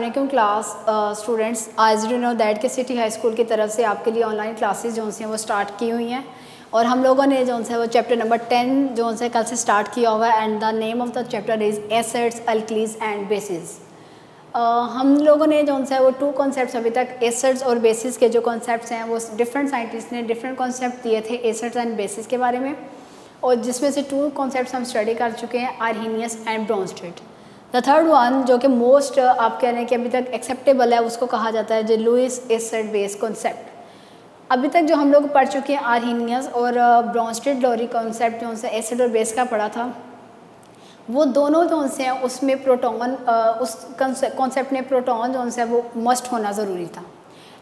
अस्सलामुअलैकुम class students. आज you know that के सिटी हाई स्कूल की तरफ से आपके लिए ऑनलाइन क्लासेस जो हैं वो स्टार्ट की हुई हैं और हम लोगों ने जो है वो चैप्टर नंबर 10 जो है कल से स्टार्ट किया हुआ है and the name of the chapter is acids, alkalis and bases. हम लोगों ने जो है वो 2 कॉन्सेप्ट्स अभी तक एसिड्स और बेसिस के जो कॉन्सेप्ट्स हैं वो डिफरेंट साइंटिस्ट ने डिफरेंट कॉन्सेप्ट दिए थे एसिड्स एंड बेसिस के बारे में, और जिसमें से 2 कॉन्सेप्ट्स हम स्टडी कर चुके हैं, Arrhenius and Bronsted. The third one जो कि मोस्ट आप कह रहे हैं कि अभी तक एक्सेप्टेबल है, उसको कहा जाता है जो लुईस एसिड बेस कॉन्सेप्ट। अभी तक जो हम लोग पढ़ चुके हैं आर्हीनियस और ब्रोंस्टेड लोरी कॉन्सेप्ट जो से एसिड और बेस का पढ़ा था, वो दोनों जो से हैं उसमें प्रोटॉन उस कॉन्सेप्ट में प्रोटॉन जो है वो मस्ट होना ज़रूरी था।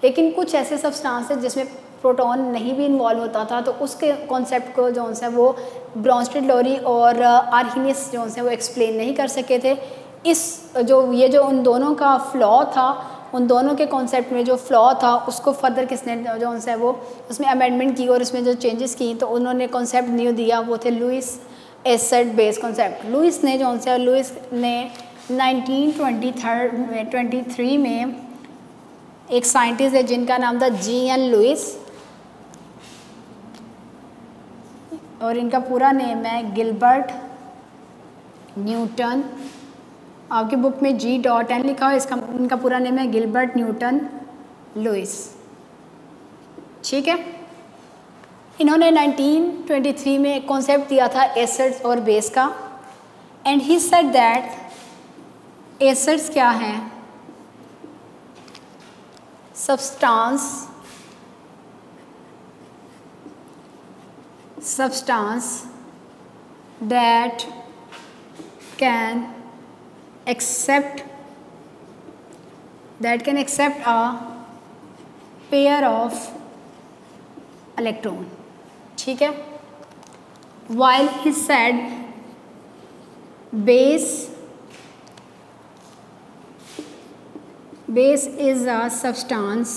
लेकिन कुछ ऐसे सब्सटेंस है जिसमें प्रोटॉन नहीं भी इन्वॉल्व होता था, तो उसके कॉन्सेप्ट को जो है वो ब्रोंस्टेड लोरी और आर्हीनियस जो है वो एक्सप्लेन नहीं कर सके थे। इस जो उन दोनों का फ्लॉ था, उन दोनों के कॉन्सेप्ट में जो फ्लॉ था उसको फर्दर किसने जो है वो उसमें अमेंडमेंट की और उसमें जो चेंजेस की, तो उन्होंने कॉन्सेप्ट न्यू दिया, वो थे Lewis acid base concept. Lewis ने 1923 में एक साइंटिस्ट है जिनका नाम था G.N. लुईस, और इनका पूरा नेम है गिलबर्ट न्यूटन। आपकी बुक में G.N. लिखा हो, इनका पूरा नेम है गिलबर्ट न्यूटन लुईस। ठीक है, इन्होंने 1923 में एक कॉन्सेप्ट दिया था एसिड्स और बेस का, and he said that acids क्या हैं? substance that can accept a pair of electron। ठीक है, while he said base is a substance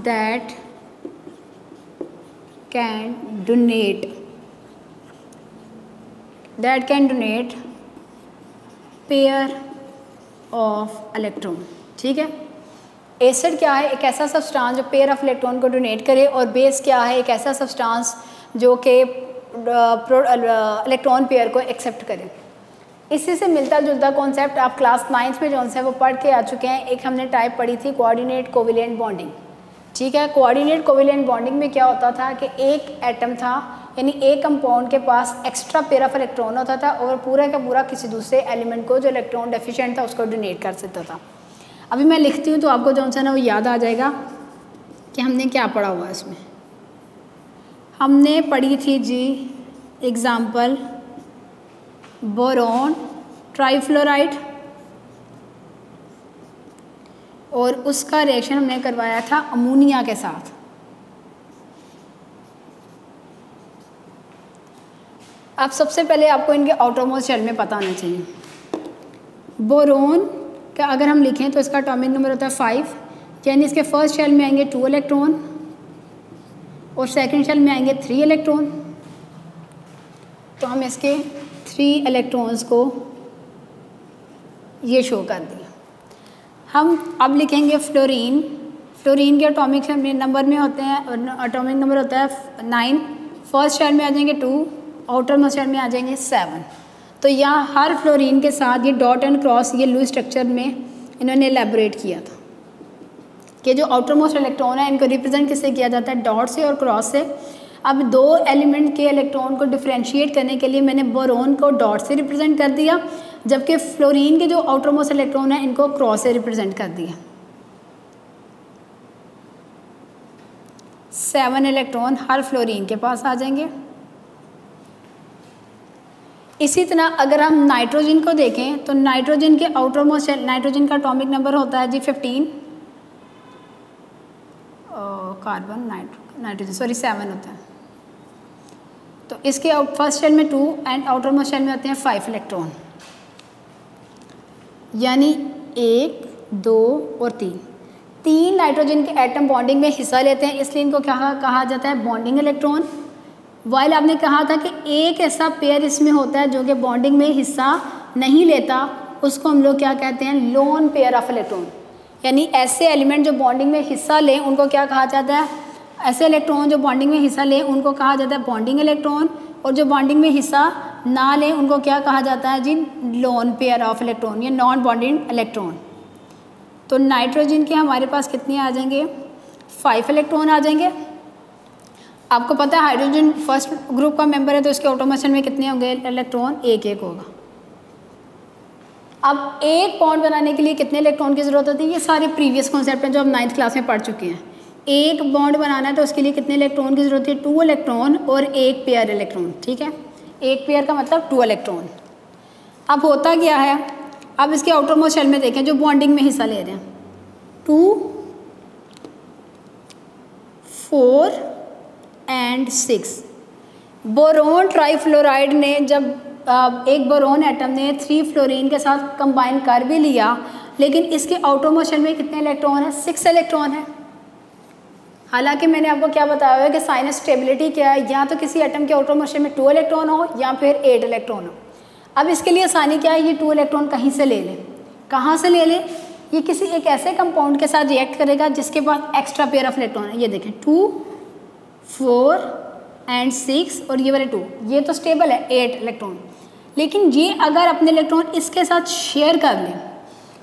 that can donate pair of electron। ठीक है, एसिड क्या है? एक ऐसा सब्सटेंस जो पेयर ऑफ इलेक्ट्रॉन को डोनेट करे, और बेस क्या है? एक ऐसा सब्सटेंस जो कि इलेक्ट्रॉन पेयर को एक्सेप्ट करे। इसी से मिलता जुलता कॉन्सेप्ट आप क्लास 9th में जो है वो पढ़ के आ चुके हैं। एक हमने टाइप पढ़ी थी कोऑर्डिनेट कोवेलेंट बॉन्डिंग। ठीक है, कोऑर्डिनेट कोवेलेंट बॉन्डिंग में क्या होता था कि एक एटम था, यानी एक कंपाउंड के पास एक्स्ट्रा पेयर ऑफ इलेक्ट्रॉन होता था और पूरा का पूरा किसी दूसरे एलिमेंट को जो इलेक्ट्रॉन डेफिशिएंट था उसको डोनेट कर सकता था। अभी मैं लिखती हूँ तो आपको जो है ना वो याद आ जाएगा कि हमने क्या पढ़ा हुआ है इसमें। हमने पढ़ी थी जी एग्ज़ाम्पल बोरॉन ट्राइफ्लोराइड, और उसका रिएक्शन हमने करवाया था अमोनिया के साथ। अब सबसे पहले आपको इनके आउटरमोस्ट शेल में पता होना चाहिए। बोरोन का अगर हम लिखें तो इसका एटॉमिक नंबर होता है 5, यानी इसके फर्स्ट शेल में आएंगे 2 इलेक्ट्रॉन और सेकंड शेल में आएंगे 3 इलेक्ट्रॉन। तो हम इसके 3 इलेक्ट्रॉन्स को ये शो कर दिया। हम अब लिखेंगे फ्लोरीन। फ्लोरीन के एटॉमिक नंबर में होते हैं, एटॉमिक नंबर होता है 9, फर्स्ट शेल में आ जाएंगे 2, आउटर मोस्ट शेल में आ जाएंगे 7। तो यहाँ हर फ्लोरीन के साथ ये डॉट एंड क्रॉस ये लुईस स्ट्रक्चर में इन्होंने एलैबोरेट किया था कि जो आउटर मोस्ट इलेक्ट्रॉन है इनको रिप्रेजेंट किससे किया जाता है? डॉट से और क्रॉस से। अब 2 एलिमेंट के इलेक्ट्रॉन को डिफ्रेंशिएट करने के लिए मैंने बोरोन को डॉट से रिप्रेजेंट कर दिया, जबकि फ्लोरीन के जो आउटर मोस्ट इलेक्ट्रॉन है इनको क्रॉस से रिप्रेजेंट कर दिया। 7 इलेक्ट्रॉन हर फ्लोरीन के पास आ जाएंगे। इसी तरह अगर हम नाइट्रोजन को देखें तो नाइट्रोजन के आउटर मोस्ट नाइट्रोजन का एटॉमिक नंबर होता है जी 15, कार्बन नाइट्रोजन 7 होता है। तो इसके फर्स्ट शेल में 2 एंड आउटर मोस्ट शेल में होते हैं 5 इलेक्ट्रॉन, यानी 1, 2 और 3 नाइट्रोजन के एटम बॉन्डिंग में हिस्सा लेते हैं, इसलिए इनको क्या कहा जाता है? Bonding electron. वाइल आपने कहा था कि एक ऐसा पेयर इसमें होता है जो कि बॉन्डिंग में हिस्सा नहीं लेता, उसको हम लोग क्या कहते हैं, लोन पेयर ऑफ इलेक्ट्रॉन। यानी ऐसे एलिमेंट जो बॉन्डिंग में हिस्सा लें उनको क्या कहा जाता है, ऐसे इलेक्ट्रॉन जो बॉन्डिंग में हिस्सा लें उनको कहा जाता है बॉन्डिंग इलेक्ट्रॉन, और जो बॉन्डिंग में हिस्सा ना लें उनको क्या कहा जाता है जी, लोन पेयर ऑफ इलेक्ट्रॉन या नॉन बॉन्डिंग इलेक्ट्रॉन। तो नाइट्रोजन के हमारे पास कितने आ जाएंगे, 5 इलेक्ट्रॉन आ जाएंगे। आपको पता है हाइड्रोजन फर्स्ट ग्रुप का मेंबर है तो इसके ऑटोमेशन में कितने होंगे इलेक्ट्रॉन, एक एक होगा। अब एक बॉन्ड बनाने के लिए कितने इलेक्ट्रॉन की ज़रूरत होती है, ये सारे प्रीवियस कॉन्सेप्ट हैं जो हम 9th क्लास में पढ़ चुके हैं। एक बॉन्ड बनाना है तो उसके लिए कितने इलेक्ट्रॉन की ज़रूरत है, 2 इलेक्ट्रॉन और एक पेयर इलेक्ट्रॉन। ठीक है, एक पेयर का मतलब 2 इलेक्ट्रॉन। अब होता क्या है, अब इसके आउटरमोस्ट शेल में देखें जो बॉन्डिंग में हिस्सा ले रहे हैं, 2, 4 एंड 6। बोरोन ट्राईफ्लोराइड ने जब एक बोरोन एटम ने 3 फ्लोरीन के साथ कंबाइन कर भी लिया, लेकिन इसके आउटरमोस्ट शेल में कितने इलेक्ट्रॉन है, 6 इलेक्ट्रॉन है। हालांकि मैंने आपको क्या बताया है कि साइन स्टेबिलिटी क्या है, या तो किसी एटम के आउटरमोस्ट शेल में 2 इलेक्ट्रॉन हो या फिर 8 इलेक्ट्रॉन हो। अब इसके लिए आसानी क्या है, ये 2 इलेक्ट्रॉन कहीं से ले लें, कहाँ से ले लें, ये किसी एक ऐसे कंपाउंड के साथ रिएक्ट करेगा जिसके पास एक्स्ट्रा पेयर ऑफ इलेक्ट्रॉन है। ये देखें 2, 4 एंड 6 और ये वाले 2, ये तो स्टेबल है 8 इलेक्ट्रॉन। लेकिन ये अगर अपने इलेक्ट्रॉन इसके साथ शेयर कर लें,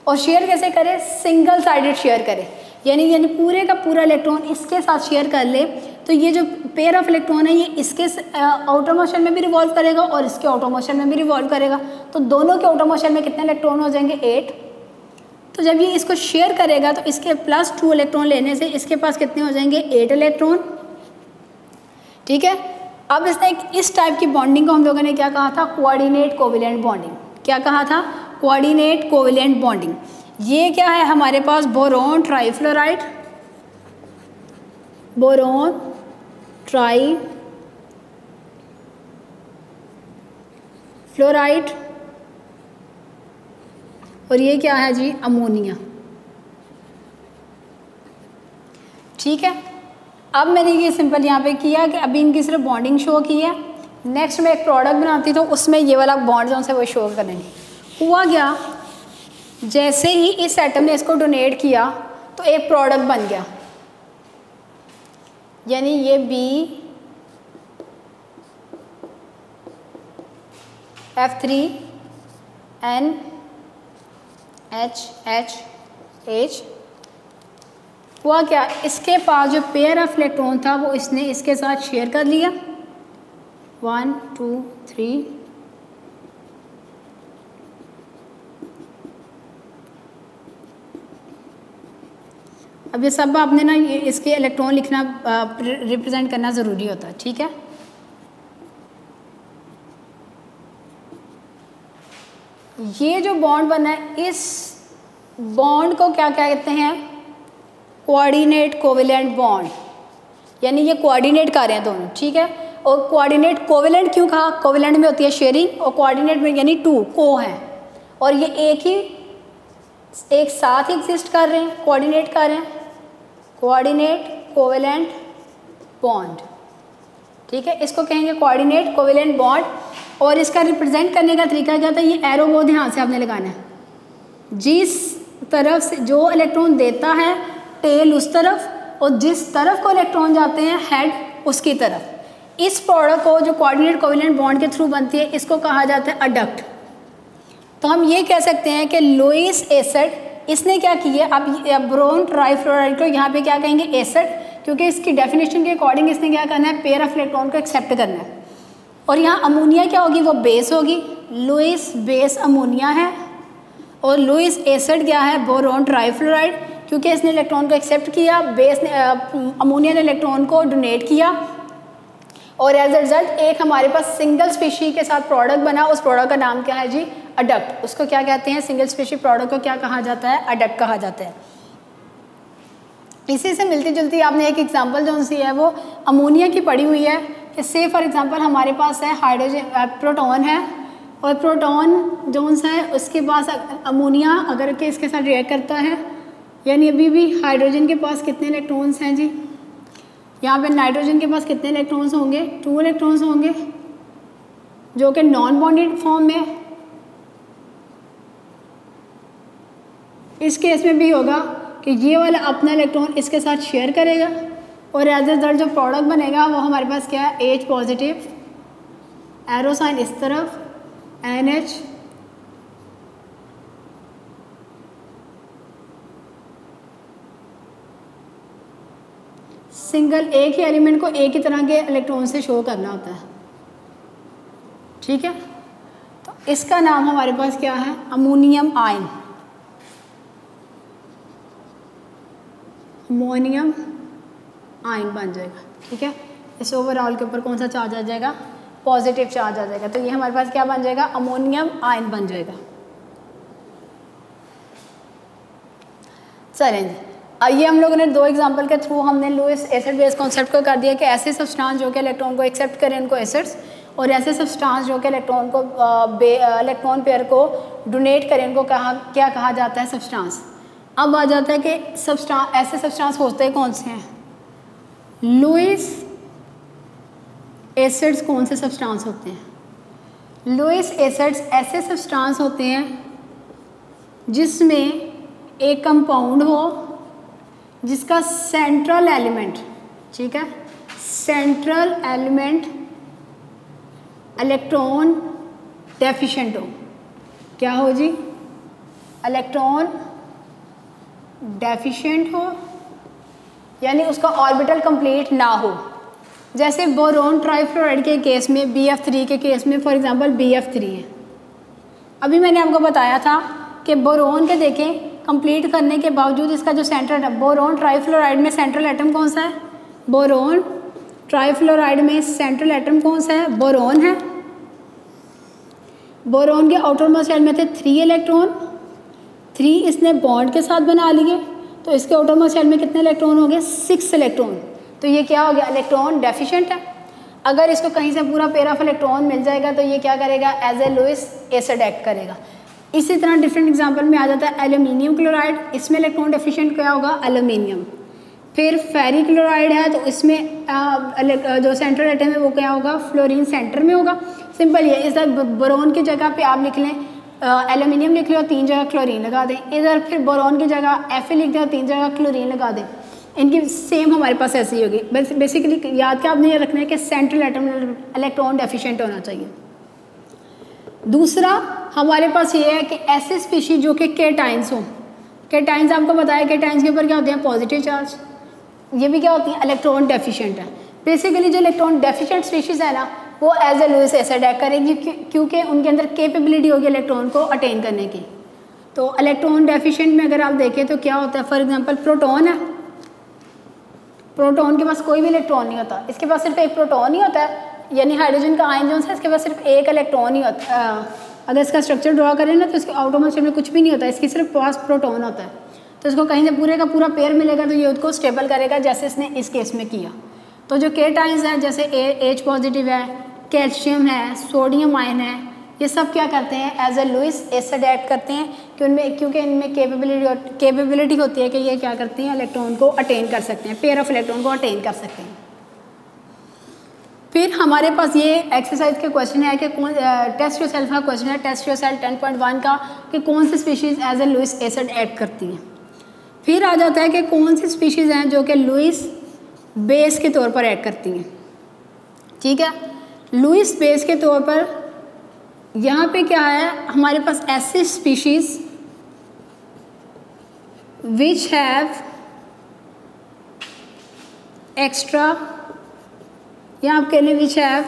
और शेयर कैसे करें, सिंगल साइडेड शेयर करें, यानी पूरे का पूरा इलेक्ट्रॉन इसके साथ शेयर कर ले, तो ये जो पेयर ऑफ इलेक्ट्रॉन है ये इसके आउटर मोशन में भी रिवॉल्व करेगा और इसके आउटर मोशन में भी रिवॉल्व करेगा। तो दोनों के आउटर मोशन में कितने इलेक्ट्रॉन हो जाएंगे, 8। तो जब ये इसको शेयर करेगा तो इसके +2 इलेक्ट्रॉन लेने से इसके पास कितने हो जाएंगे, 8 इलेक्ट्रॉन। ठीक है, अब इसने इस टाइप की बॉन्डिंग को हम लोगों ने क्या कहा था, कोऑर्डिनेट कोवेलेंट बॉन्डिंग। क्या कहा था, कोऑर्डिनेट कोवेलेंट बॉन्डिंग। ये क्या है हमारे पास, बोरोन ट्राईफ्लोराइड, बोरोन ट्राईफ्लोराइड, और ये क्या है जी, अमोनिया। ठीक है, अब मैंने ये सिंपल यहाँ पे किया कि अभी इनकी सिर्फ बॉन्डिंग शो की है। नेक्स्ट मैं एक प्रोडक्ट बनाती तो उसमें ये वाला बॉन्ड जो है वो शो करेंगे। हुआ क्या, जैसे ही इस एटम ने इसको डोनेट किया तो एक प्रोडक्ट बन गया, यानी ये BF3NHH। हुआ क्या, इसके पास जो पेयर ऑफ इलेक्ट्रॉन था वो इसने इसके साथ शेयर कर लिया, 1 2 3। अब ये सब आपने ना ये इसके इलेक्ट्रॉन लिखना रिप्रेजेंट करना ज़रूरी होता है। ठीक है, ये जो बॉन्ड बना है इस बॉन्ड को क्या कहते हैं, कोऑर्डिनेट कोवेलेंट बॉन्ड, यानी ये कोऑर्डिनेट कर रहे हैं दोनों। ठीक है, और कोऑर्डिनेट कोवेलेंट क्यों कहा, कोवेलेंट में होती है शेयरिंग और कोऑर्डिनेट में यानी 2 को है, और ये एक साथ एग्जिस्ट कर रहे हैं, कोऑर्डिनेट कर रहे हैं, कोऑर्डिनेट कोवेलेंट बॉन्ड। ठीक है, इसको कहेंगे कोऑर्डिनेट कोवेलेंट बॉन्ड। और इसका रिप्रेजेंट करने का तरीका क्या था, ये एरो बहुत ध्यान से आपने लगाना है, जिस तरफ से जो इलेक्ट्रॉन देता है टेल उस तरफ, और जिस तरफ को इलेक्ट्रॉन जाते हैं हेड उसकी तरफ। इस प्रोडक्ट को जो कोऑर्डिनेट कोवेलेंट बॉन्ड के थ्रू बनती है इसको कहा जाता है अडक्ट। तो हम ये कह सकते हैं कि लुईस एसिड, इसने क्या किया, अब बोरोन ट्राईफ्लोराइड को यहाँ पे क्या कहेंगे, एसिड, क्योंकि इसकी डेफिनेशन के अकॉर्डिंग इसने क्या करना है, पेयर ऑफ इलेक्ट्रॉन को एक्सेप्ट करना है। और यहाँ अमोनिया क्या होगी, वो बेस होगी, लुईस बेस अमोनिया है, और लुईस एसिड क्या है, बोरोन ट्राईफ्लोराइड, क्योंकि इसने इलेक्ट्रॉन को एक्सेप्ट किया, बेस ने अमोनिया ने इलेक्ट्रॉन को डोनेट किया, और एज अ रिजल्ट एक हमारे पास सिंगल स्पीशी के साथ प्रोडक्ट बना। उस प्रोडक्ट का नाम क्या है जी, अडक्ट। उसको क्या कहते हैं, सिंगल स्पीशी प्रोडक्ट को क्या कहा जाता है, अडक्ट कहा जाता है। इसी से मिलती जुलती आपने एक एग्जांपल जो सी है वो अमोनिया की पड़ी हुई है कि से फॉर एग्जांपल हमारे पास है हाइड्रोजन, प्रोटॉन है, और प्रोटॉन जो सा है उसके पास अमोनिया अगर के इसके साथ रिएक्ट करता है, यानी अभी भी हाइड्रोजन के पास कितने इलेक्ट्रॉन्स हैं जी, यहाँ पे नाइट्रोजन के पास कितने इलेक्ट्रॉन्स होंगे, 2 इलेक्ट्रॉन्स होंगे जो कि नॉन बॉन्डेड फॉर्म में। इस केस में भी होगा कि ये वाला अपना इलेक्ट्रॉन इसके साथ शेयर करेगा और एज ए रिजल्ट जो प्रोडक्ट बनेगा वो हमारे पास क्या है, H पॉजिटिव, एरो साइन इस तरफ, NH, सिंगल एक ही एलिमेंट को एक ही तरह के इलेक्ट्रॉन से शो करना होता है, ठीक है। तो इसका नाम हमारे पास क्या है, अमोनियम आयन, अमोनियम आयन बन जाएगा, ठीक है। इस ओवरऑल के ऊपर कौन सा चार्ज आ जाएगा, पॉजिटिव चार्ज आ जाएगा। तो ये हमारे पास क्या बन जाएगा, अमोनियम आयन बन जाएगा। चलें जी, ये हम लोगों ने 2 एग्जांपल के थ्रू हमने लुईस एसिड बेस कॉन्सेप्ट को कर दिया कि ऐसे सब्सटेंस जो कि इलेक्ट्रॉन को एक्सेप्ट करें उनको एसिड्स, और ऐसे सब्सटेंस जो कि इलेक्ट्रॉन को इलेक्ट्रॉन पेयर को डोनेट करें उनको क्या कहा जाता है, सब्सटेंस। अब आ जाता है कि ऐसे सब्सटेंस होते कौन से हैं, लुईस एसिड्स कौन से सब्सटेंस होते हैं। लुईस एसिड्स ऐसे सब्सटेंस होते हैं जिसमें एक कंपाउंड हो जिसका सेंट्रल एलिमेंट, ठीक है, सेंट्रल एलिमेंट इलेक्ट्रॉन डेफिशिएंट हो। क्या हो जी, इलेक्ट्रॉन डेफिशिएंट हो, यानी उसका ऑर्बिटल कंप्लीट ना हो। जैसे बोरोन ट्राइफ्लोराइड के केस में, BF3 के केस में फॉर एग्जांपल BF3 है। अभी मैंने आपको बताया था कि बोरोन के देखें कंप्लीट करने के बावजूद इसका जो सेंट्रल एटम, बोरोन ट्राइफ्लोराइड में सेंट्रल एटम कौन सा है, बोरोन ट्राइफ्लोराइड में सेंट्रल एटम कौन सा है, बोरोन है। बोरोन के आउटर मोस्ट शेल में थे 3 इलेक्ट्रॉन, 3 इसने बॉन्ड के साथ बना लिए, तो इसके आउटर मोस्ट शेल में कितने इलेक्ट्रॉन हो गए, 6 इलेक्ट्रॉन। तो ये क्या हो गया, इलेक्ट्रॉन डेफिशिएंट है। अगर इसको कहीं से पूरा पेयर ऑफ इलेक्ट्रॉन मिल जाएगा तो ये क्या करेगा, as a Lewis acid act करेगा। इसी तरह डिफरेंट एग्जांपल में आ जाता है एल्यूमिनियम क्लोराइड, इसमें इलेक्ट्रॉन डेफिशिएंट क्या होगा, एल्यूमिनियम। फिर फेरी क्लोराइड है तो इसमें जो सेंट्रल एटम है वो क्या होगा, फ्लोरीन सेंटर में होगा। सिंपल ये, इस बोरोन की जगह पे आप लिख लें एल्यूमिनियम लिख लो, 3 जगह क्लोरीन लगा दें। इधर फिर बोरोन की जगह Fe लिख दें, 3 जगह क्लोरीन लगा दें। इनकी सेम हमारे पास ऐसी होगी। बस बेसिकली याद क्या आपने ये रखना है कि सेंट्रल एटम इलेक्ट्रॉन डेफिशिएंट होना चाहिए। दूसरा हमारे पास ये है कि ऐसे स्पीशीज जो कि केटाइंस हों। केटाइंस आपको बताया, केटाइंस के ऊपर क्या होते हैं, पॉजिटिव चार्ज। ये भी क्या होती हैं, इलेक्ट्रॉन डेफिशिएंट है। बेसिकली जो इलेक्ट्रॉन डेफिशिएंट स्पीशीज है ना, वो as a Lewis acid act करेगी क्योंकि उनके अंदर कैपेबिलिटी होगी इलेक्ट्रॉन को अटेन करने की। तो इलेक्ट्रॉन डेफिशिएंट में अगर आप देखें तो क्या होता है, फॉर एग्जांपल प्रोटॉन है, प्रोटॉन के पास कोई भी इलेक्ट्रॉन नहीं होता, इसके पास सिर्फ एक प्रोटॉन ही होता है, यानी हाइड्रोजन का आयन जो है इसके पास सिर्फ एक इलेक्ट्रॉन ही होता है। अगर इसका स्ट्रक्चर ड्रॉ करें ना तो इसके आउटर मोस्ट शेल में कुछ भी नहीं होता, इसकी सिर्फ पास प्रोटॉन होता है। तो इसको कहीं से पूरे का पूरा पेयर मिलेगा तो ये उसको स्टेबल करेगा, जैसे इसने इस केस में किया। तो जो केटाइंस हैं जैसे H पॉजिटिव है, कैल्शियम है, सोडियम आयन है, ये सब क्या करते हैं, as a Lewis acid act करते हैं क्योंकि इनमें कैपेबिलिटी होती है कि ये क्या करती हैं, इलेक्ट्रॉन को अटेन कर सकते हैं, पेयर ऑफ इलेक्ट्रॉन को अटेन कर सकते हैं। फिर हमारे पास ये एक्सरसाइज के क्वेश्चन है कि कौन, टेस्ट योरसेल्फ का क्वेश्चन है, टेस्ट योरसेल्फ 10.1 का, कि कौन सी species as a Lewis acid act करती हैं। फिर आ जाता है कि कौन सी स्पीशीज़ हैं जो कि लुईस बेस के तौर पर एक्ट करती हैं। ठीक है, लुईस बेस के तौर पर यहाँ पे क्या है, हमारे पास ऐसी स्पीशीज़ विच हैव एक्स्ट्रा, या आप कह लें which have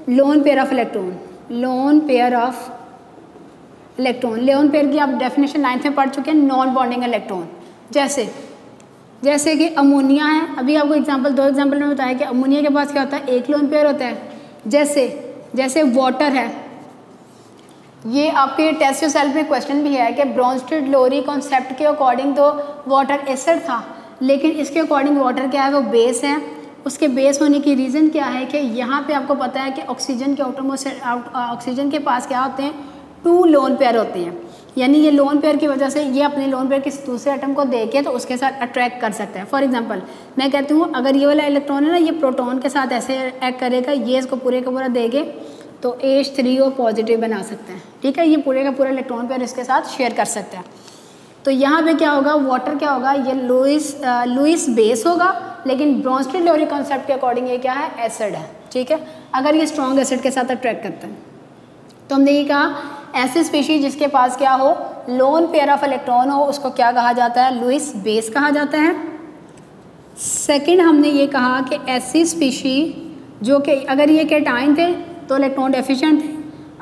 lone pair of electron, lone pair of electron. Lone pair की आप डेफिनेशन 9th में पढ़ चुके हैं, नॉन बॉन्डिंग इलेक्ट्रॉन। जैसे कि अमोनिया है, अभी आपको एग्जांपल 2 एग्जांपल में बताया कि अमोनिया के पास क्या होता है, एक लोन पेयर होता है। जैसे वाटर है, ये आपके टेस्ट योरसेल्फ में क्वेश्चन भी है कि ब्रोंस्टेड लोरी कॉन्सेप्ट के अकॉर्डिंग तो वाटर एसिड था, लेकिन इसके अकॉर्डिंग वाटर क्या है, वो बेस है। उसके बेस होने की रीज़न क्या है कि यहाँ पे आपको पता है कि ऑक्सीजन के ऑक्सीजन के पास क्या होते हैं, 2 लोन पेयर होते हैं। यानी ये लोन पेयर की वजह से ये अपने लोन पेयर किसी दूसरे एटम को दे के तो उसके साथ अट्रैक्ट कर सकता है। फॉर एग्जांपल मैं कहती हूँ अगर ये वाला इलेक्ट्रॉन है ना ये प्रोटॉन के साथ ऐसे एक्ट करेगा, ये इसको पूरे का पूरा देंगे तो H3O पॉजिटिव बना सकते हैं, ठीक है। ये पूरे का पूरा इलेक्ट्रॉन पेयर इसके साथ शेयर कर सकते हैं। तो यहाँ पे क्या होगा, वाटर क्या होगा, ये लुईस बेस होगा, लेकिन ब्रोंस्टेड-लोरी कॉन्सेप्ट के अकॉर्डिंग ये क्या है, एसिड है, ठीक है। अगर ये स्ट्रॉन्ग एसिड के साथ अट्रैक्ट करते हैं तो हमने ये कहा ऐसी स्पीशीज जिसके पास क्या हो, लोन पेयर ऑफ इलेक्ट्रॉन हो, उसको क्या कहा जाता है, लुईस बेस कहा जाता है। सेकंड हमने ये कहा कि ऐसी स्पीशी जो कि अगर ये कैटाइन थे तो इलेक्ट्रॉन डेफिशिएंट थे,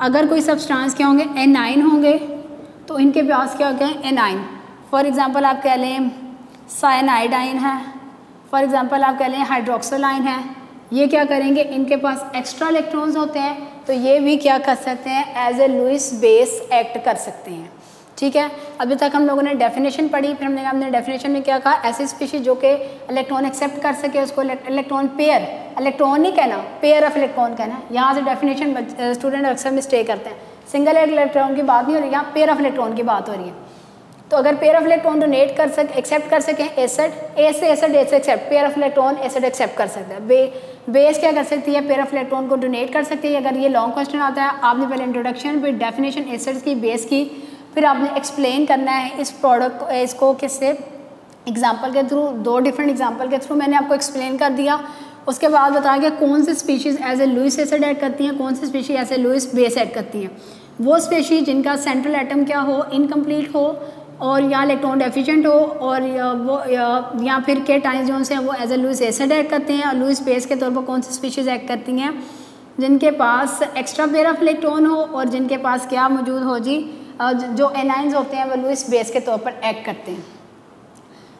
अगर कोई सब्सटेंस क्या होंगे, एनाइन होंगे, तो इनके पास क्या होते हैं, एनाइन। फॉर एग्जांपल आप कह लें साइनाइडाइन है, फॉर एग्जांपल आप कह लें हाइड्रोक्सिलाइन है, ये क्या करेंगे, इनके पास एक्स्ट्रा इलेक्ट्रॉन्स होते हैं, तो ये भी क्या कर सकते हैं, as a Lewis base act कर सकते हैं, ठीक है। अभी तक हम लोगों ने डेफिनेशन पढ़ी, फिर हमने कहा हमने डेफिनेशन में क्या कहा, ऐसी स्पीशीज जो कि इलेक्ट्रॉन एक्सेप्ट कर सके, उसको इलेक्ट्रॉन पेयर, इलेक्ट्रॉन नहीं कहना, पेयर ऑफ इलेक्ट्रॉन कहना। यहाँ से डेफिनेशन स्टूडेंट अक्सर मिस्टेक करते हैं, सिंगल इलेक्ट्रॉन की बात नहीं हो रही, यहाँ पेयर ऑफ इलेक्ट्रॉन की बात हो रही है। तो अगर पेयर ऑफ इलेक्ट्रॉन डोनेट कर सके, एक्सेप्ट कर सकें एसिड, ए से accept, pair of electron acid accept कर सकता है। बेस क्या कर सकती है, पेयर ऑफ इलेक्ट्रॉन को डोनेट कर सकती है। अगर ये लॉन्ग क्वेश्चन आता है, आपने पहले इंट्रोडक्शन, फिर डेफिनेशन एसिड्स की, बेस की, फिर आपने एक्सप्लेन करना है इस प्रोडक्ट को, इसको किससे, एग्जाम्पल के थ्रू, 2 डिफरेंट एग्जाम्पल के थ्रू मैंने आपको एक्सप्लेन कर दिया। उसके बाद बताया कि कौन सी species as a Lewis acid act करती हैं, कौन सी species as a Lewis base act करती हैं। वो स्पीशीज जिनका सेंट्रल एटम क्या हो, इनकम्प्लीट हो, और या इलेक्ट्रॉन डेफिशिएंट हो, और या फिर कैटायन जो हैं वो as a Lewis acid add करते हैं, और लुईस बेस के तौर पर कौन सी स्पीशीज़ ऐड करती हैं, जिनके पास एक्स्ट्रा पेयर ऑफ इलेक्ट्रॉन हो, और जिनके पास क्या मौजूद हो जी, जो एनाइंस होते हैं वो लुईस बेस के तौर पर एक्ट करते हैं।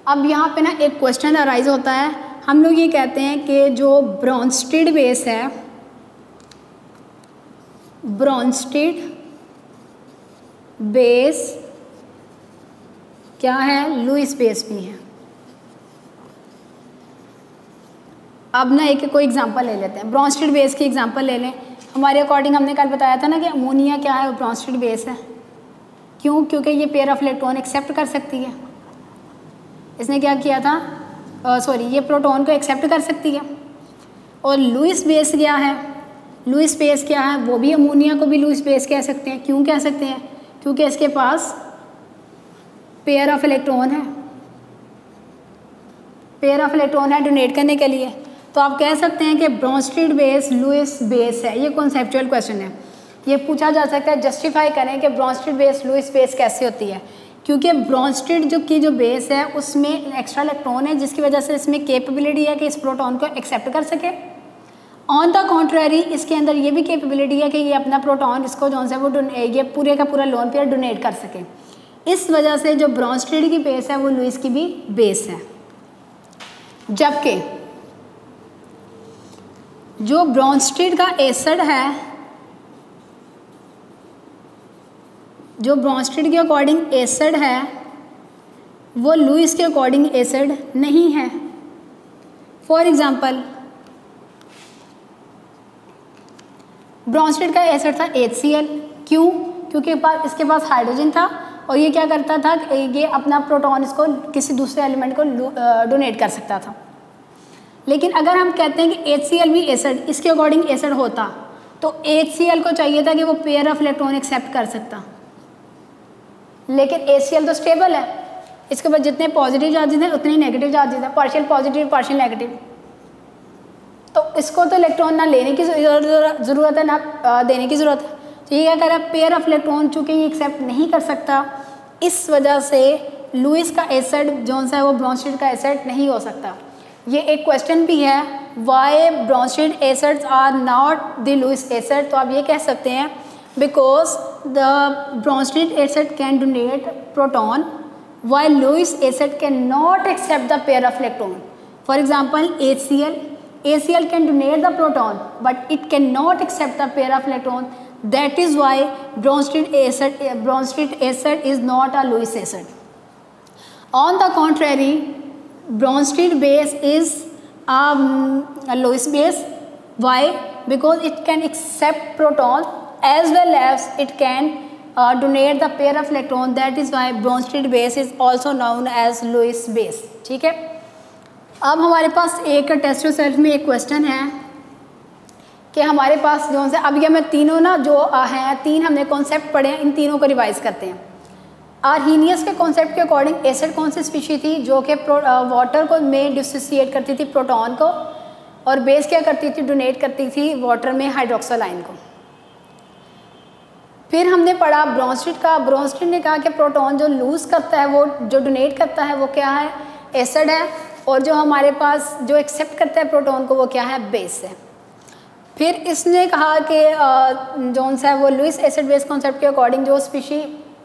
अब यहाँ पे ना एक क्वेश्चन अराइज होता है, हम लोग ये कहते हैं कि जो ब्रोंस्टेड बेस है, ब्रोंस्टेड बेस क्या है, लुईस बेस भी है। अब ना एक कोई एग्जांपल ले लेते हैं, ब्रोंस्टेड बेस की एग्जांपल ले लें। हमारे अकॉर्डिंग हमने कल बताया था ना कि अमोनिया क्या है, ब्रोंस्टेड बेस है। क्यों? क्योंकि ये पेयर ऑफ इलेक्ट्रॉन एक्सेप्ट कर सकती है। इसने क्या किया था, ये प्रोटॉन को एक्सेप्ट कर सकती है। और लुईस बेस क्या है, लुईस बेस क्या है, वो भी अमोनिया को भी लुईस बेस कह सकते हैं। क्यों कह सकते हैं? क्योंकि इसके पास पेयर ऑफ इलेक्ट्रॉन है, पेयर ऑफ इलेक्ट्रॉन है डोनेट करने के लिए। तो आप कह सकते हैं कि ब्रोंस्टेड बेस लुईस बेस है। ये कॉन्सेप्चुअल क्वेश्चन है, ये पूछा जा सकता है, जस्टिफाई करें कि ब्रोंस्टेड बेस लुईस बेस कैसे होती है। क्योंकि ब्रोंस्टेड जो बेस है उसमें एक्स्ट्रा इलेक्ट्रॉन है, जिसकी वजह से इसमें कैपेबिलिटी है कि इस प्रोटॉन को एक्सेप्ट कर सके। ऑन द कॉन्ट्रेरी इसके अंदर ये भी कैपेबिलिटी है कि ये अपना प्रोटॉन इसको जो है वो ये पूरे का पूरा लोन पेयर डोनेट कर सके। इस वजह से जो ब्रोंस्टेड की बेस है वो लुईस की भी बेस है। जबकि जो ब्रोंस्टेड का एसिड है, जो ब्रोंस्टेड के अकॉर्डिंग एसिड है, वो लुईस के अकॉर्डिंग एसिड नहीं है। फॉर एग्जांपल ब्रोंस्टेड का एसिड था HCl। क्यों? क्योंकि इसके पास हाइड्रोजन था, और ये क्या करता था, ये अपना प्रोटॉन इसको किसी दूसरे एलिमेंट को डोनेट कर सकता था। लेकिन अगर हम कहते हैं कि HCl भी एसिड, इसके अकॉर्डिंग एसिड होता, तो HCl को चाहिए था कि वो पेयर ऑफ इलेक्ट्रॉन एक्सेप्ट कर सकता, लेकिन HCl तो स्टेबल है, इसके बाद जितने पॉजिटिव चार्जेस हैं उतने नेगेटिव चार्जेस हैं, पार्शियल पॉजिटिव पार्शियल नेगेटिव। तो इसको तो इलेक्ट्रॉन ना लेने की ज़रूरत है ना देने की ज़रूरत है। तो ये क्या करें, पेयर ऑफ इलेक्ट्रॉन चूँकि ये एक्सेप्ट नहीं कर सकता, इस वजह से लुईस का एसिड जो है वो ब्रोंस्टेड का एसिड नहीं हो सकता। ये एक क्वेश्चन भी है, why Bronsted acids are not the Lewis acid. तो आप ये कह सकते हैं because the Bronsted acid can donate proton while Lewis acid cannot accept the pair of electron. For example, HCl can donate the proton, but it cannot accept the pair of electron. That is why Bronsted acid is not a Lewis acid. On the contrary, Bronsted base is a Lewis base. Why? Because it can accept proton as well as it can donate the pair of electron, that is why Bronsted base is also known as Lewis base. ठीक है, अब हमारे पास एक test yourself में एक question है कि हमारे पास जो से अब ये मैं तीनों ना जो हैं, तीन हमने कॉन्सेप्ट पढ़े हैं, इन तीनों को रिवाइज करते हैं। आर्हीनियस के कॉन्सेप्ट के अकॉर्डिंग एसिड कौन सी स्पीशी थी जो कि वाटर को में डिसोसिएट करती थी प्रोटॉन को, और बेस क्या करती थी, डोनेट करती थी वाटर में हाइड्रोक्साइल आयन को। फिर हमने पढ़ा ब्रोंस्टेड का। ब्रोंस्टेड ने कहा कि प्रोटॉन जो लूज़ करता है, वो जो डोनेट करता है वो क्या है, एसिड है, और जो हमारे पास जो एक्सेप्ट करता है प्रोटॉन को वो क्या है, बेस है। फिर इसने कहा कि जोन सा है वो लुईस एसिड बेस कॉन्सेप्ट के अकॉर्डिंग जो स्पीशी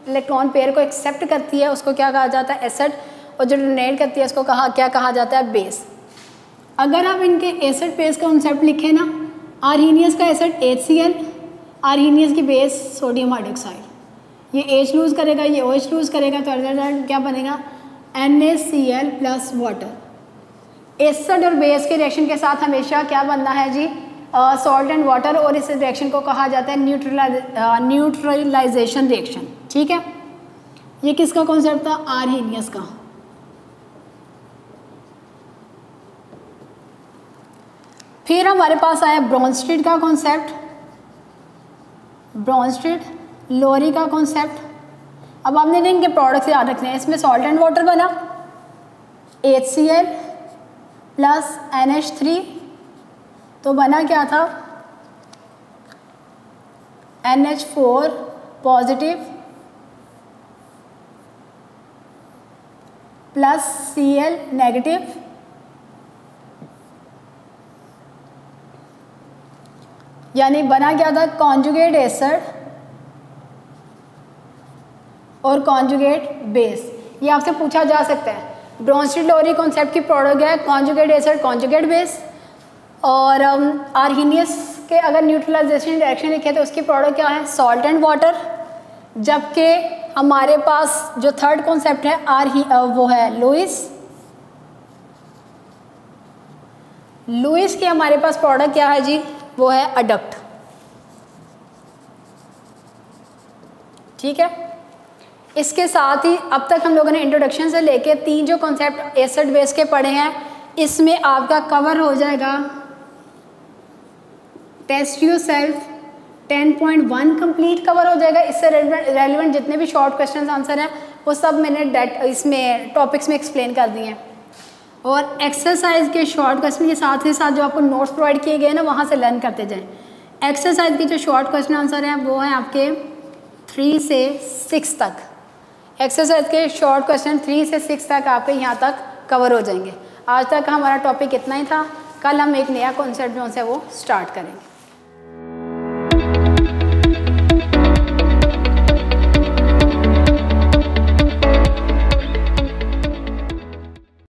इलेक्ट्रॉन पेयर को एक्सेप्ट करती है उसको क्या कहा जाता है, एसिड, और जो डोनेट करती है उसको क्या कहा जाता है, बेस। अगर आप इनके एसिड बेस कॉन्सेप्ट लिखें ना, आर्हीनियस का एसिड HCl, आर्हीनियस की बेस सोडियम हाइड्रोक्साइड, ये H लूज़ करेगा, ये OH लूज़ करेगा, तो रिजल्ट क्या बनेगा, NaCl प्लस वाटर। एसिड और बेस के रिएक्शन के साथ हमेशा क्या बनना है जी, सॉल्ट एंड वाटर, और इस रिएक्शन को कहा जाता है न्यूट्रलाइजेशन रिएक्शन। ठीक है, ये किसका कॉन्सेप्ट था, आर्हीनियस का। फिर हमारे पास आया ब्रोंस्टेड का कॉन्सेप्ट, ब्रोंस्टेड, लोरी का कॉन्सेप्ट। अब आपने इनके प्रोडक्ट्स याद रखने हैं, इसमें सॉल्ट एंड वाटर बना, HCl प्लस NH3, तो बना क्या था, NH4 positive plus Cl negative, यानी बना क्या था, कॉन्जुगेट एसिड और कॉन्जुगेट बेस। ये आपसे पूछा जा सकता है। ब्रोंस्टेड लोरी कॉन्सेप्ट की प्रोडक्ट है कॉन्जुगेट एसिड कॉन्जुगेट बेस, और आर्हीनियस के अगर न्यूट्रलाइजेशन रिएक्शन लिखे तो उसकी प्रोडक्ट क्या है, सॉल्ट एंड वाटर। जबकि हमारे पास जो थर्ड कॉन्सेप्ट है वो है लुईस। लुईस की हमारे पास प्रोडक्ट क्या है जी, वो है अडक्ट। ठीक है, इसके साथ ही अब तक हम लोगों ने इंट्रोडक्शन से लेके तीन जो कॉन्सेप्ट एसिड बेस के पढ़े हैं, इसमें आपका कवर हो जाएगा टेस्ट योरसेल्फ 10.1 कंप्लीट कवर हो जाएगा। इससे रेलिवेंट जितने भी शॉर्ट क्वेश्चन आंसर हैं वो सब मैंने इसमें टॉपिक्स में एक्सप्लेन कर दिए हैं। और एक्सरसाइज के शॉर्ट क्वेश्चन के साथ ही साथ जो आपको नोट्स प्रोवाइड किए गए ना, वहाँ से लर्न करते जाएं। एक्सरसाइज के जो शॉर्ट क्वेश्चन आंसर हैं वो हैं आपके 3 से 6 तक। एक्सरसाइज के शॉर्ट क्वेश्चन 3 से 6 तक आपके यहाँ तक कवर हो जाएंगे। आज तक हमारा टॉपिक इतना ही था। कल हम एक नया कॉन्सेप्ट जो है वो स्टार्ट करेंगे।